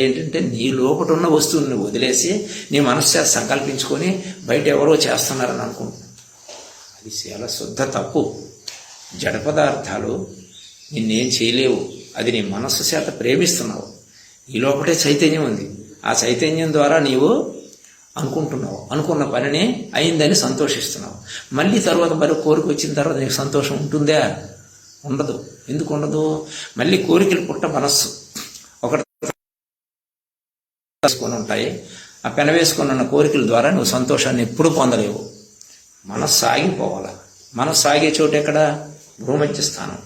S1: ఏంటంటే నీ లోపల ఉన్న వస్తువుని వదిలేసి నీ మనస్సు సంకల్పించుకొని బయట ఎవరో చేస్తున్నారని అనుకుంటున్నాను. అది చాలా శుద్ధ తప్పు. జడ పదార్థాలు నిన్నేం చేయలేవు. అది నీ మనస్సు చేత ప్రేమిస్తున్నావు. ఈ లోపటే చైతన్యం ఉంది. ఆ చైతన్యం ద్వారా నీవు అనుకుంటున్నావు, అనుకున్న పనిని అయిందని సంతోషిస్తున్నావు. మళ్ళీ తర్వాత మరి కోరిక వచ్చిన తర్వాత నీకు సంతోషం ఉంటుందా? ఉండదు. ఎందుకు ఉండదు? మళ్ళీ కోరికలు పుట్ట మనస్సు ఒకటి వేసుకొని ఉంటాయి. ఆ పెన వేసుకొని ఉన్న కోరికల ద్వారా నువ్వు సంతోషాన్ని ఎప్పుడు పొందలేవు. మనస్సు సాగిపోవాలి. మనస్సు సాగే చోటు ఎక్కడ? భూమధ్య స్థానం.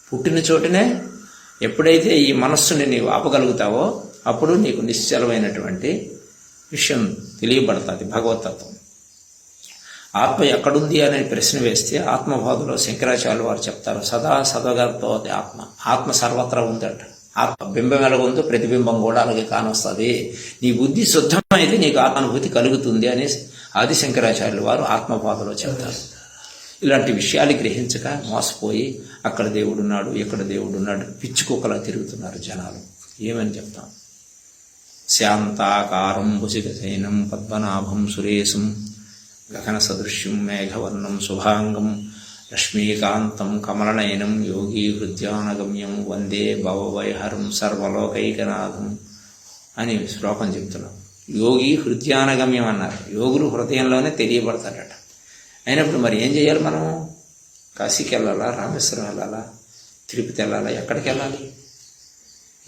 S1: పుట్టిన చోటునే ఎప్పుడైతే ఈ మనస్సుని నీవు ఆపగలుగుతావో అప్పుడు నీకు నిశ్చలమైనటువంటి విషయం తెలియబడుతుంది, భగవతత్వం. ఆత్మ ఎక్కడుంది అనే ప్రశ్న వేస్తే ఆత్మబోధలో శంకరాచార్యులు వారు చెప్తారు, సదా సదగతో ఆత్మ. ఆత్మ సర్వత్రా ఉందట. ఆత్మ బింబం ఎలాగుందో ప్రతిబింబం కూడా అలాగే కానొస్తుంది. నీ బుద్ధి శుద్ధమైతే నీకు ఆత్మానుభూతి కలుగుతుంది అని ఆది శంకరాచార్యులు వారు ఆత్మబోధలో చెప్తారు. ఇలాంటి విషయాలు గ్రహించక మోసపోయి అక్కడ దేవుడున్నాడు, ఇక్కడ దేవుడున్నాడు పిచ్చుకోకలా తిరుగుతున్నారు జనాలు. ఏమని చెప్తాం? శాంతాకారం భుజగశయనం పద్మనాభం సురేశం గగన సదృశ్యం మేఘవర్ణం శుభాంగం లక్ష్మీకాంతం కమలనయనం యోగి హృద్యానగమ్యం వందే భవవైహరం సర్వలోకైకనాథం అని శ్లోకం చెప్తున్నాం. యోగి హృద్యానగమ్యం అన్నారు. యోగులు హృదయంలోనే తెలియబడతారట. అయినప్పుడు మరి ఏం చేయాలి? మనం కాశీకి వెళ్ళాలా, రామేశ్వరం వెళ్ళాలా, తిరుపతి వెళ్ళాలా, ఎక్కడికి వెళ్ళాలి?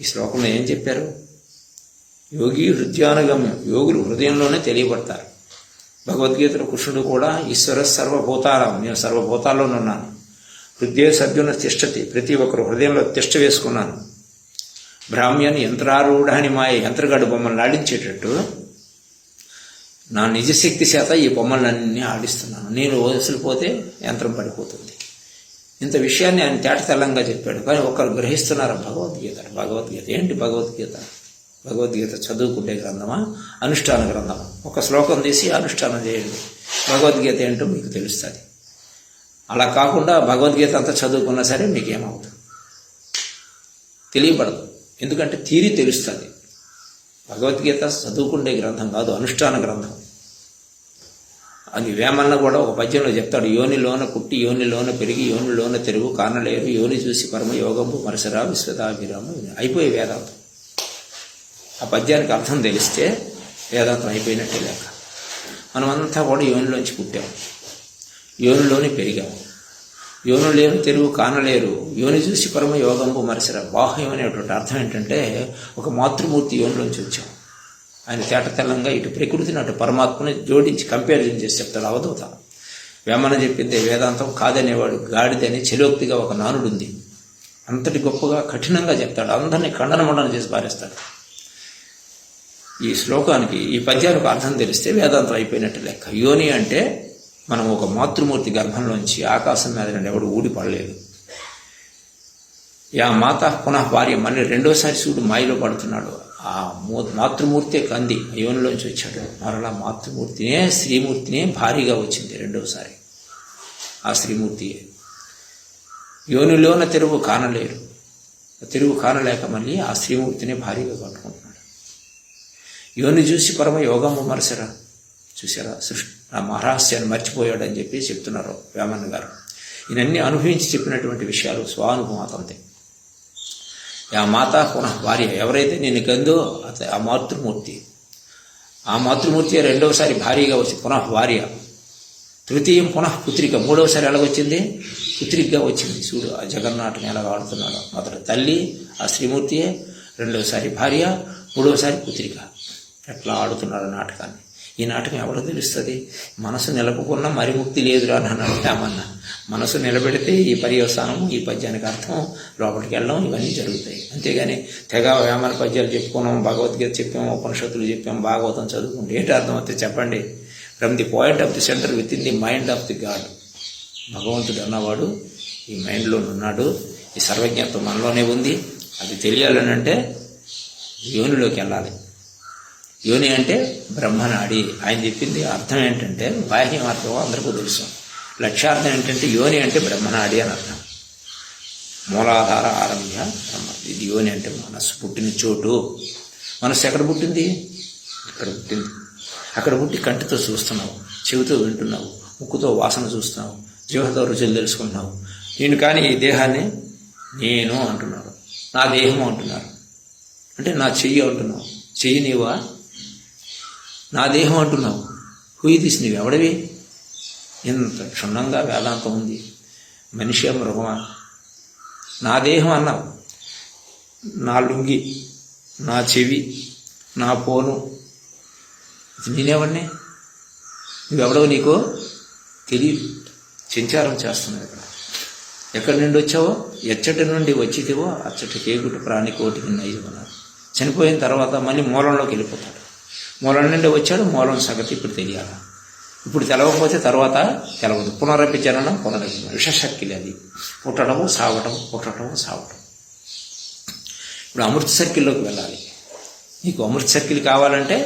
S1: ఈ శ్లోకంలో ఏం చెప్పారు? యోగి హృదయానుగమ్యం. యోగులు హృదయంలోనే తెలియబడతారు. భగవద్గీతలో కృష్ణుడు కూడా ఈశ్వర సర్వభూతాలం, నేను సర్వభూతాల్లోనే ఉన్నాను. హృదయ సర్జున తిష్టతి, ప్రతి ఒక్కరు హృదయంలో తిష్ట వేసుకున్నాను. బ్రాహ్మ్యాన్ని యంత్రారూఢాని మాయ, యంత్రగాడు బొమ్మల్ని ఆడించేటట్టు నా నిజశక్తి చేత ఈ బొమ్మలన్నీ ఆడిస్తున్నాను. నేను వదిలిపోతే యంత్రం పడిపోతుంది. ఇంత విషయాన్ని ఆయన తేటతెల్లంగా చెప్పాడు. కానీ ఒకరు గ్రహిస్తున్నారు భగవద్గీత. భగవద్గీత ఏంటి? భగవద్గీత భగవద్గీత చదువుకుంటే గ్రంథమా, అనుష్ఠాన గ్రంథమా? ఒక శ్లోకం తీసి అనుష్ఠానం చేయండి, భగవద్గీత ఏంటో మీకు తెలుస్తుంది. అలా కాకుండా భగవద్గీత అంతా చదువుకున్నా సరే మీకేమవుతుంది? తెలియబడదు. ఎందుకంటే తీరి తెలుస్తుంది. భగవద్గీత చదువుకుండే గ్రంథం కాదు, అనుష్ఠాన గ్రంథం. అది వేమన్న కూడా ఒక పద్యంలో చెప్తాడు, యోనిలోన పుట్టి యోనిలోన పెరిగి యోనిలోన తెరుగు కానలేరు యోని చూసి పరమ యోగంపు మరసరా విశ్వతాభిరామ. అయిపోయి వేదాంతం. ఆ పద్యానికి అర్థం తెలిస్తే వేదాంతం అయిపోయినట్టే లెక్క. మనమంతా కూడా యోనిలోంచి పుట్టాం, యోనిలోని పెరిగాము. యోను లేరు తెరువు కానలేరు, యోని చూసి పరమ యోగంబు మరసర. బాహ్యం అనేటువంటి అర్థం ఏంటంటే ఒక మాతృమూర్తి యోనిలోంచి వచ్చాం. ఆయన తేట తెల్లంగా ఇటు ప్రకృతిని అటు పరమాత్మని జోడించి కంపారిజన్ చేసి చెప్తాడు అవధూత. వేమన చెప్పింది వేదాంతం కాదనేవాడు గాడిదని చెలోక్తిగా ఒక నానుడు ఉంది. అంతటి గొప్పగా కఠినంగా చెప్తాడు, అందరినీ ఖండనమండన చేసి పారేస్తాడు. ఈ శ్లోకానికి ఈ పద్యానికి అర్థం తెలిస్తే వేదాంతం అయిపోయినట్టు లెక్క. యోని అంటే మనం ఒక మాతృమూర్తి గర్భంలోంచి ఆకాశం మీద నుండి ఎవడు ఊడి పడలేదు. యా మాత పునః భార్య, మళ్ళీ రెండోసారి శివుడు మాయలో పడుతున్నాడు. ఆ మాతృమూర్తే కంది యోనిలోంచి వచ్చాడు. మరలా మాతృమూర్తినే శ్రీమూర్తినే భారీగా వచ్చింది రెండోసారి. ఆ శ్రీమూర్తియే యోనిలోన తెరువు కానలేరు, తెరువు కానలేక మళ్ళీ ఆ శ్రీమూర్తినే భారీగా కట్టుకుంటున్నాడు. యోని చూసి పరమ యోగము మరసరా. చూసారా, సృష్టి ఆ మహారహస్యాన్ని మర్చిపోయాడని చెప్పి చెప్తున్నారు వేమన్న గారు. ఈయనన్నీ అనుభవించి చెప్పినటువంటి విషయాలు స్వానుభవాతంతే. ఆ మాత పునః భార్య, ఎవరైతే నేను కందో ఆ మాతృమూర్తి, ఆ మాతృమూర్తి రెండవసారి భార్యగా వచ్చి పునః భార్య, తృతీయం పునః పుత్రిక, మూడవసారి ఎలాగొచ్చింది? పుత్రికగా వచ్చింది. చూడు ఆ జగన్నాటకం ఎలా ఆడుతున్నాడు. మొదట తల్లి ఆ శ్రీమూర్తియే, రెండవసారి భార్య, మూడవసారి పుత్రిక. ఎట్లా ఆడుతున్నాడు నాటకాన్ని. ఈ నాటకం ఎవరో తెలుస్తుంది? మనసు నిలపకున్నా మరి ముక్తి లేదురా అని అన్నాడు వేమన్న. మనసు నిలబెడితే ఈ పర్యవసానము, ఈ పద్యానికి అర్థం, లోపలికి వెళ్ళడం, ఇవన్నీ జరుగుతాయి. అంతేగాని తెగ వేమన పద్యాలు చెప్పుకున్నాం, భగవద్గీత చెప్పాము, ఉపనిషత్తులు చెప్పాము, భాగవతం చదువుకుంటే ఏంటి అర్థం అవుతుంది చెప్పండి? From the point of the centre with in the mind of the God. భగవంతుడు అన్నవాడు ఈ మైండ్లో ఉన్నాడు. ఈ సర్వజ్ఞత్వం మనలోనే ఉంది. అది తెలియాలని అంటే యోనిలోకి వెళ్ళాలి. యోని అంటే బ్రహ్మనాడి. ఆయన చెప్పింది అర్థం ఏంటంటే బాహ్యం అర్థం అందరికీ తెలుసు. లక్ష్యార్థం ఏంటంటే యోని అంటే బ్రహ్మనాడి అని అర్థం. మూలాధార ఆరంభ్య బ్రహ్మ. ఇది యోని అంటే మనస్సు పుట్టిన చోటు. మనస్సు ఎక్కడ పుట్టింది? ఇక్కడ పుట్టింది. అక్కడ పుట్టి కంటితో చూస్తున్నావు, చెవితో వింటున్నావు, ముక్కుతో వాసన చూస్తున్నావు, జీవతో రుచులు తెలుసుకుంటున్నావు. నేను కానీ ఈ దేహాన్ని నేను అంటున్నాడు, నా దేహము అంటున్నారు. అంటే నా చెయ్యి అంటున్నావు. చెయ్యి నీవా? నా దేహం అంటున్నావు. హుయిదిస్ నీవు ఎవడవి? ఇంత క్షుణ్ణంగా వేదాంతం ఉంది. మనిషి మృగమా? నా దేహం అన్నావు. నా లుంగి, నా చెవి, నా పోను, నేనేవాడిని? నువ్వెవడవు నీకో తెలియదు. సంచారం చేస్తున్నావు. ఇక్కడ ఎక్కడి నుండి వచ్చావో, ఎచ్చటి నుండి వచ్చితివో అచ్చటి కేకుటి ప్రాణి కోటికి నైజమన్నారు. చనిపోయిన తర్వాత మళ్ళీ మూలంలోకి వెళ్ళిపోతాడు. మూలం నుండి వచ్చాడు, మూలం సంగతి ఇప్పుడు తెలియాలి. ఇప్పుడు తెలవకపోతే తర్వాత తెలవదు. పునరపి జననం పునరపి విషశక్తిలు. అది పుట్టడము సావటం, పుట్టడము సావటం. ఇప్పుడు అమృత సర్కిల్లోకి వెళ్ళాలి. నీకు అమృత సర్కిల్ కావాలంటే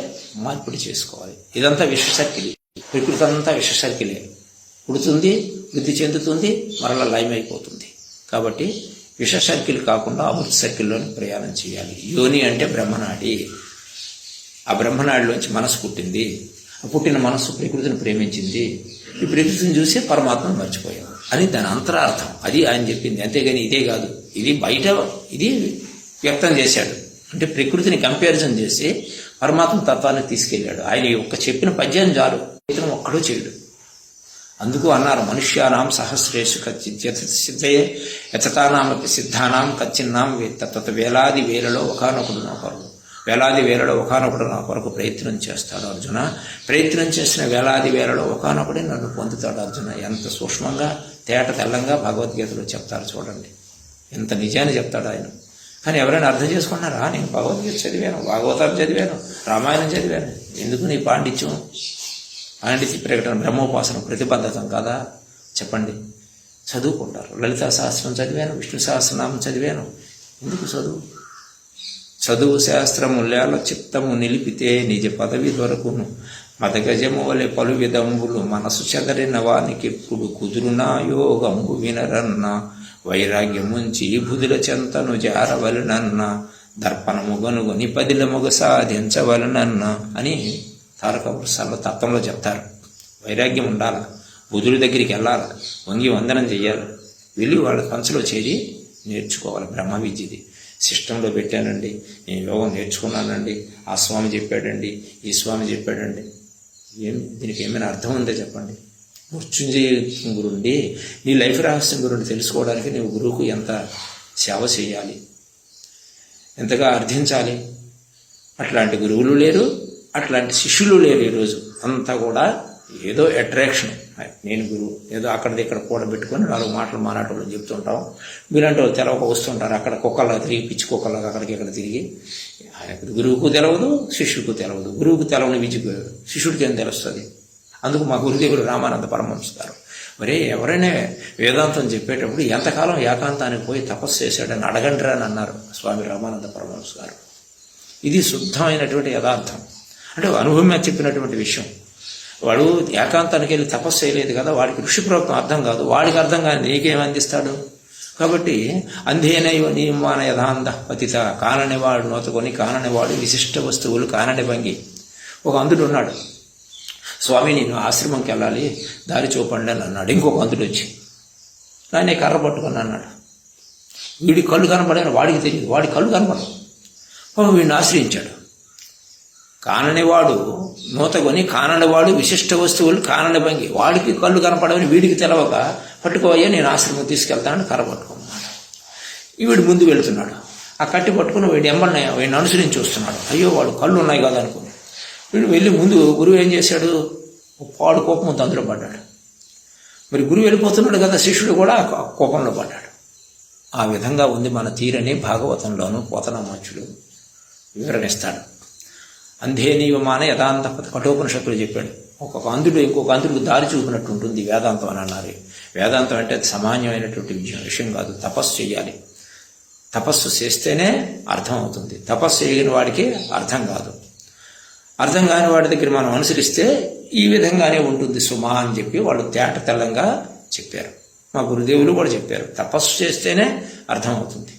S1: మార్పిడి చేసుకోవాలి. ఇదంతా విష సర్కిల్. ప్రకృతి అంతా విష సర్కిలే. పుడుతుంది, వృద్ధి చెందుతుంది, మరలా లయమైపోతుంది. కాబట్టి విష సర్కిల్ కాకుండా అమృత సర్కిల్లోని ప్రయాణం చేయాలి. యోని అంటే బ్రహ్మనాడి. ఆ బ్రహ్మనాడిలోంచి మనసు పుట్టింది. ఆ పుట్టిన మనస్సు ప్రకృతిని ప్రేమించింది. ఈ ప్రకృతిని చూసి పరమాత్మను మర్చిపోయావు అని దాని అంతరార్థం. అది ఆయన చెప్పింది. అంతేగాని ఇదే కాదు. ఇది బయట ఇది వ్యక్తం చేశాడు. అంటే ప్రకృతిని కంపారిజన్ చేసి పరమాత్మ తత్వాన్ని తీసుకెళ్ళాడు. ఆయన ఒక్క చెప్పిన పద్యాన్ని చాలు, ఇతను ఒక్కడూ చేయడు. అందుకు అన్నారు మనుష్యానాం సహస్రేషు సిద్ధయే యథతానామపి సిద్ధానాం కచ్చిన్నాం తత్త వేలాది వేలలో ఒకనొకడు నా కొరకు, వేలాది వేలలో ఒకనొకడు నా కొరకు ప్రయత్నం చేస్తాడు అర్జున. ప్రయత్నం చేసిన వేలాది వేలలో ఒకనొకడే నన్ను పొందుతాడు అర్జున. ఎంత సూక్ష్మంగా తేట తెల్లంగా భగవద్గీతలో చెప్తారు చూడండి. ఎంత నిజాన్ని చెప్తాడు ఆయన. కానీ ఎవరైనా అర్థం చేసుకున్నారా? నేను భగవద్గీత చదివాను, భాగవతాలు చదివాను, రామాయణం చదివాను, ఎందుకు నీ పాండిత్యం? పాండిత్య ప్రకటన బ్రహ్మోపాసన ప్రతిబద్ధతం కాదా? చెప్పండి. చదువుకుంటారు. లలితా శాస్త్రం చదివాను, విష్ణు సహస్రనామం చదివాను. ఎందుకు చదువు? చదువు శాస్త్రముల్యాల చిత్తము నిలిపితే నిజ పదవి దొరకును. మదగజము వలె పలు విధంబులు మనసు చెదరిన వానికెప్పుడు కుదురునా యోగంబు వినరన్న. వైరాగ్యముంచి బుధుల చెంతను జారవలనన్న. దర్పణము గనుగొని పదిల మొగ సాధించవలనన్న అని తారక వృక్షాల్లో తత్వంలో చెప్తారు. వైరాగ్యం ఉండాలి. బుధుడి దగ్గరికి వెళ్ళాలి, వంగి వందనం చెయ్యాలి, వెళ్ళి వాళ్ళ పంచలో చేరి నేర్చుకోవాలి. బ్రహ్మ విద్యది సిస్టంలో పెట్టానండి, నేను యోగం నేర్చుకున్నానండి, ఆ స్వామి చెప్పాడండి, ఈ స్వామి చెప్పాడండి. దీనికి ఏమైనా అర్థం ఉందో చెప్పండి. మృత్యుంజయ గురుండి నీ లైఫ్ రహస్యం గురించి తెలుసుకోవడానికి నీవు గురువుకు ఎంత సేవ చేయాలి, ఎంతగా అర్థించాలి. అట్లాంటి గురువులు లేరు, అట్లాంటి శిష్యులు లేరు. ఈరోజు అంతా కూడా ఏదో అట్రాక్షన్, నేను గురువు, ఏదో అక్కడిది ఇక్కడ కూడబెట్టుకొని 4 మాటలు మానాటోళ్ళు చెప్తుంటాం. మీలాంటి వాళ్ళు తెలవక వస్తుంటారు, అక్కడ కుక్కల్లా తిరిగి, పిచ్చి కుక్కల్లాగా అక్కడికి ఇక్కడ తిరిగి. ఆయనకు గురువుకు తెలవదు, శిష్యుకు తెలవదు. గురువుకు తెలవని విద్య శిష్యుడికి ఏం తెలుస్తుంది? అందుకు మా గురుదేవుడు రామానంద పరమహంస గారు, మరే ఎవరైనా వేదాంతం చెప్పేటప్పుడు ఎంతకాలం ఏకాంతానికి పోయి తపస్సు చేశాడని అడగండిరా అని అన్నారు స్వామి రామానంద పరమహంస గారు. ఇది శుద్ధమైనటువంటి యథార్థం. అంటే అనుభవం చెప్పినటువంటి విషయం. వాడు ఏకాంతానికి వెళ్ళి తపస్సు చేయలేదు కదా, వాడికి ఋషిప్రోక్తం అర్థం కాదు. వాడికి అర్థం కాని నీకేం అందిస్తాడు? కాబట్టి అంధేనైవ నియమాన యథాంధ పతిత, కాననివాడు నోతకొని కాననివాడు విశిష్ట వస్తువులు కానని భంగి. ఒక అంధుడు ఉన్నాడు. స్వామి నేను ఆశ్రమంకి వెళ్ళాలి, దారి చూపండి అని అన్నాడు. ఇంకొక అంధుడు వచ్చి నేను కర్ర పట్టుకుని అన్నాడు. వీడి కళ్ళు కనపడాను వాడికి తెలియదు, వాడి కళ్ళు కనపడవు. వీడిని ఆశ్రయించాడు. కాననివాడు నూతకొని కాననివాడు విశిష్ట వస్తువులు కానని భంగి. వాడికి కళ్ళు కనపడవని వీడికి తెలవక పట్టుకోవయ్యా నేను ఆశ్రమం తీసుకెళ్తానని కర్ర పట్టుకున్నాడు. వీడు ముందు వెళుతున్నాడు. ఆ కట్టి పట్టుకుని వీడి ఎమ్మల్ని వీడిని అనుసరించి చూస్తున్నాడు. అయ్యో వాడు కళ్ళు ఉన్నాయి కదా అనుకుని వీడు వెళ్ళి ముందు గురువు ఏం చేశాడు? పాడు కోపంతో అందులో పడ్డాడు. మరి గురువు వెళ్ళిపోతున్నాడు కదా, శిష్యుడు కూడా కోపంలో పడ్డాడు. ఆ విధంగా ఉంది మన తీరని భాగవతంలోనూ పోతనామాచ్యుడు వివరణిస్తాడు. అంధే నియమాన యథాంత కఠోపనిషత్తులు చెప్పాడు. ఒక్కొక్క అంధుడు ఇంకొక అంధుడికి దారి చూపినట్టు ఉంటుంది వేదాంతం అని అన్నారు. వేదాంతం అంటే అది సామాన్యమైనటువంటి విషయం కాదు. తపస్సు చేయాలి. తపస్సు చేస్తేనే అర్థం అవుతుంది. తపస్సు చేయని వాడికి అర్థం కాదు. అర్థం కాని వాడి దగ్గర మనం అనుసరిస్తే ఈ విధంగానే ఉంటుంది సుమా అని చెప్పి వాళ్ళు తేట తెల్లంగా చెప్పారు. మా గురుదేవులు కూడా చెప్పారు, తపస్సు చేస్తేనే అర్థమవుతుంది.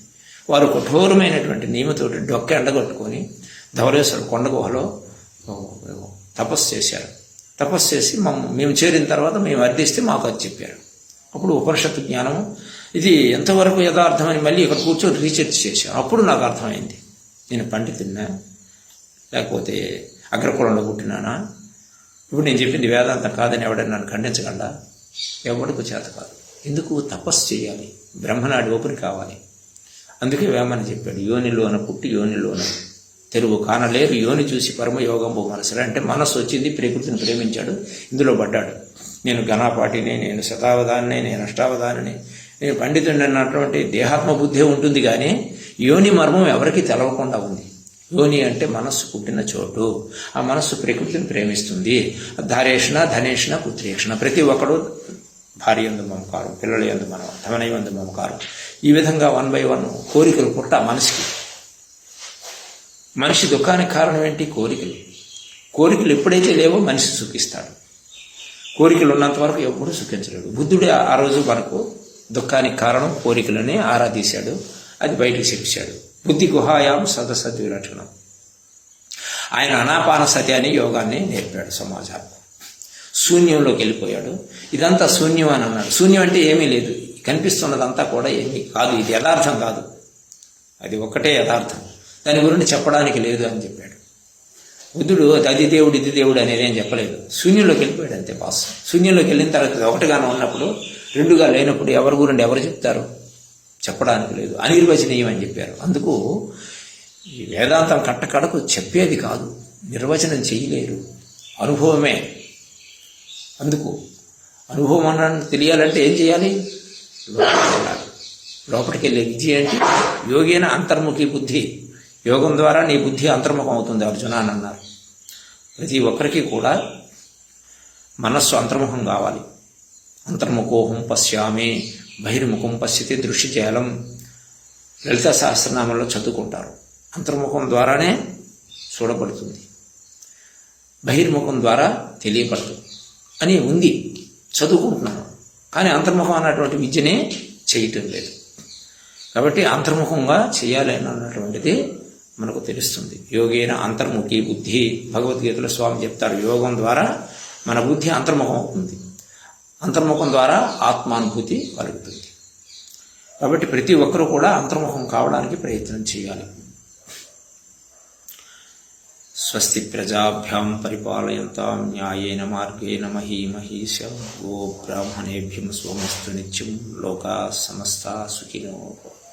S1: వారు కఠోరమైనటువంటి నియమతోటి డొక్క ఎండగొట్టుకొని ధవళేశ్వర కొండ గుహలో తపస్సు చేశారు. తపస్సు చేసి మేము చేరిన తర్వాత మేము అర్థిస్తే మాకు అది చెప్పారు. అప్పుడు ఉపనిషత్తు జ్ఞానం ఇది ఎంతవరకు యథార్థమని మళ్ళీ ఇక్కడ కూర్చొని రీసెర్చ్ చేశాను. అప్పుడు నాకు అర్థమైంది, నేను పండితున్నా లేకపోతే అగ్రకులంలో పుట్టినానా? ఇప్పుడు నేను చెప్పింది వేదాంతం కాదని ఎవడని నన్ను ఖండించగలడా? ఎవరికి చేత కాదు. ఎందుకు? తపస్సు చేయాలి, బ్రహ్మనాడి ఓపిక కావాలి. అందుకే వేమని చెప్పాడు, యోనిలోన పుట్టి యోనిలోన తెలుగు కానలేరు, యోని చూసి పరమయోగంబు మనసులు. అంటే మనస్సు వచ్చింది, ప్రకృతిని ప్రేమించాడు, ఇందులో పడ్డాడు. నేను ఘనాపాటిని, నేను శతావధాన్ని, నేను అష్టావధానిని, నేను పండితుడిని అన్నటువంటి దేహాత్మ బుద్ధి ఉంటుంది. కానీ యోని మర్మం ఎవరికి తెలవకుండా ఉంది. యోని అంటే మనస్సు పుట్టిన చోటు. ఆ మనస్సు ప్రకృతిని ప్రేమిస్తుంది. ధారేషణ ధనేషణ పుత్రేషణ. ప్రతి ఒక్కడు భార్య యందు మమకారం, పిల్లల యందు మనం ధమన యందు మమకారం. ఈ విధంగా 1 by 1 కోరికలు పుట్ట మనిషికి. మనిషి దుఃఖానికి కారణం ఏంటి? కోరికలు. కోరికలు ఎప్పుడైతే లేవో మనిషి సుఖిస్తాడు. కోరికలు ఉన్నంత వరకు ఎప్పుడూ సుఖించలేడు. బుద్ధుడు ఆ రోజు మనకు దుఃఖానికి కారణం కోరికలని ఆరాధించాడు, అది బయటకు చెప్పాడు. బుద్ధి గుహాయాం సదసత్ విలక్షణం. ఆయన అనాపాన సతి అనే యోగాన్ని నేర్పాడు సమాజానికి. శూన్యంలోకి వెళ్ళిపోయాడు. ఇదంతా శూన్యం అని అన్నాడు. శూన్యం అంటే ఏమీ లేదు, కనిపిస్తున్నదంతా కూడా ఏమీ కాదు, ఇది యథార్థం కాదు, అది ఒక్కటే యథార్థం, దాని గురించి చెప్పడానికి లేదు అని చెప్పాడు. బుద్ధుడు అది దేవుడు ఇది దేవుడు అనేది ఏం చెప్పలేదు. శూన్యంలోకి వెళ్ళిపోయాడు అంతే బాస్. శూన్యంలోకి వెళ్ళిన తర్వాత ఒకటిగానే ఉన్నప్పుడు, రెండుగా లేనప్పుడు ఎవరి గురించి ఎవరు చెప్తారు? చెప్పడానికి లేదు, అనిర్వచనీయం అని చెప్పారు. అందుకు ఈ వేదాంతం కట్టకడకు చెప్పేది కాదు, నిర్వచనం చేయలేరు, అనుభవమే. అందుకు అనుభవం అన్న తెలియాలంటే ఏం చేయాలి? లోపలికి వెళ్ళాలి. లోపలికి వెళ్ళే విద్య ఏంటి? యోగేన అంతర్ముఖి బుద్ధి. యోగం ద్వారా నీ బుద్ధి అంతర్ముఖం అవుతుంది అర్జున అని అన్నారు. ప్రతి ఒక్కరికి కూడా మనస్సు అంతర్ముఖం కావాలి. అంతర్ముఖోహం పశ్యామి బహిర్ముఖం పశ్యతి దృష్టిజాలం. లలిత సహస్రనామంలో చదువుకుంటారు. అంతర్ముఖం ద్వారానే చూడబడుతుంది, బహిర్ముఖం ద్వారా తెలియబడుతుంది అని ఉంది, చదువుకుంటున్నాను. కానీ అంతర్ముఖం అన్నటువంటి విద్యనే చేయటం లేదు. కాబట్టి అంతర్ముఖంగా చేయాలి అన్నటువంటిది మనకు తెలుస్తుంది. యోగేన అంతర్ముఖి బుద్ధి. భగవద్గీతలో స్వామి చెప్తారు, యోగం ద్వారా మన బుద్ధి అంతర్ముఖం అవుతుంది, అంతర్ముఖం ద్వారా ఆత్మానుభూతి కలుగుతుంది. కాబట్టి ప్రతి ఒక్కరూ కూడా అంతర్ముఖం కావడానికి ప్రయత్నం చేయాలి. స్వస్తి ప్రజాభ్యాం పరిపాలయంతాం న్యాయేన మార్గేణ మహీమహీషా. గో బ్రాహ్మణేభ్యం సోమస్తు నిత్యం. లోకా సమస్తా సుఖినో భవంతు.